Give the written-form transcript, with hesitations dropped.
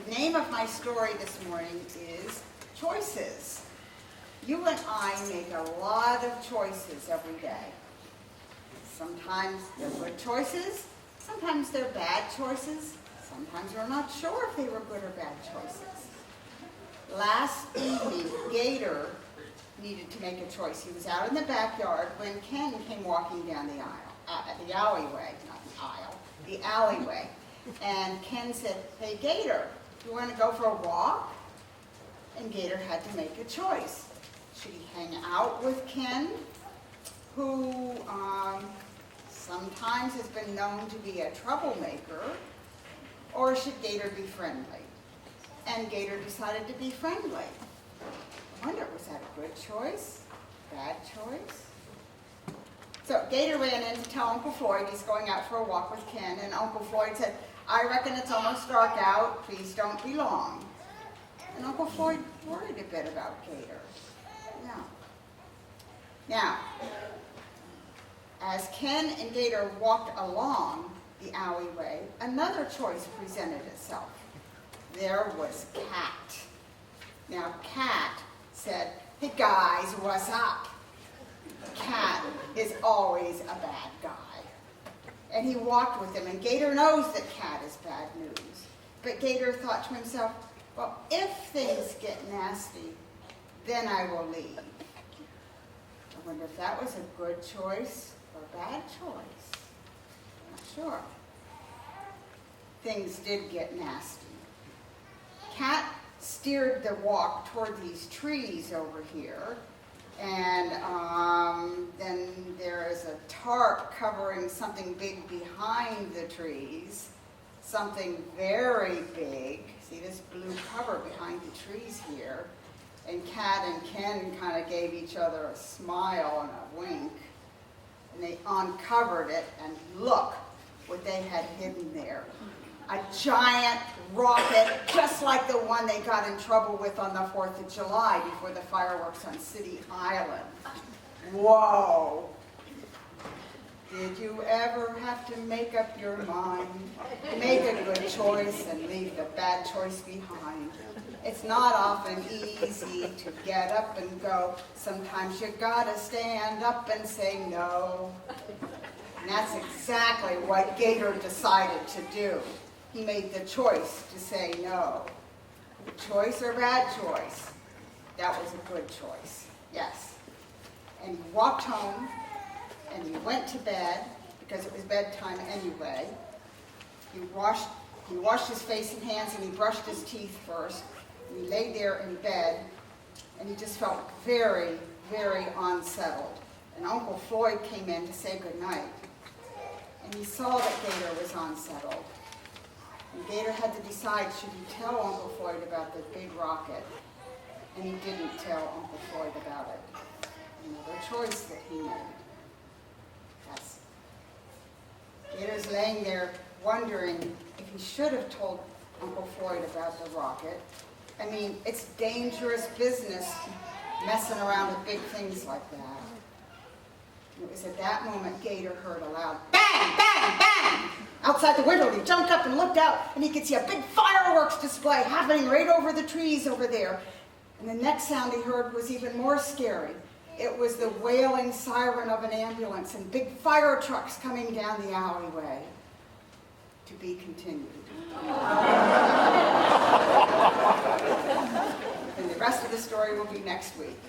name of my story this morning is Choices. You and I make a lot of choices every day. Sometimes they're good choices, sometimes they're bad choices, sometimes we're not sure if they were good or bad choices. Last evening, Gator needed to make a choice. He was out in the backyard when Ken came walking down the alleyway, not the aisle, the alleyway. And Ken said, "Hey Gator, you want to go for a walk?" And Gator had to make a choice. Should he hang out with Ken, who sometimes has been known to be a troublemaker, or should Gator be friendly? And Gator decided to be friendly. I wonder, was that a good choice? Bad choice? So Gator ran in to tell Uncle Floyd he's going out for a walk with Ken, and Uncle Floyd said, "I reckon it's almost dark out, please don't be long." And Uncle Floyd worried a bit about Gator. Yeah. Now, as Ken and Gator walked along the alleyway, another choice presented itself. There was Cat. Now, Cat said, "Hey guys, what's up?" Cat is always a bad guy. And he walked with him, and Gator knows that Cat is bad news. But Gator thought to himself, well, if things get nasty, then I will leave. I wonder if that was a good choice or a bad choice. Not sure. Things did get nasty. Cat steered the walk toward these trees over here, and then there is a tarp covering something big behind the trees, something very big. See this blue cover behind the trees here? And Cat and Ken kind of gave each other a smile and a wink, and they uncovered it, and look what they had hidden there. A giant rocket, just like the one they got in trouble with on the 4th of July before the fireworks on City Island. Whoa! Did you ever have to make up your mind, make a good choice and leave the bad choice behind? It's not often easy to get up and go. Sometimes you gotta stand up and say no. And that's exactly what Gator decided to do. He made the choice to say no. Good choice or bad choice? That was a good choice, yes. And he walked home, and he went to bed, because it was bedtime anyway. He washed his face and hands, and he brushed his teeth first. And he lay there in bed, and he just felt very, very unsettled. And Uncle Floyd came in to say goodnight. And he saw that Gator was unsettled. And Gator had to decide, should he tell Uncle Floyd about the big rocket? And he didn't tell Uncle Floyd about it. Another choice that he made. Yes. Gator's laying there wondering if he should have told Uncle Floyd about the rocket. I mean, it's dangerous business messing around with big things like that. And it was at that moment Gator heard a loud bang, bang, bang! Outside the window, he jumped up and looked out, and he could see a big fireworks display happening right over the trees over there. And the next sound he heard was even more scary. It was the wailing siren of an ambulance and big fire trucks coming down the alleyway. To be continued. And the rest of the story will be next week.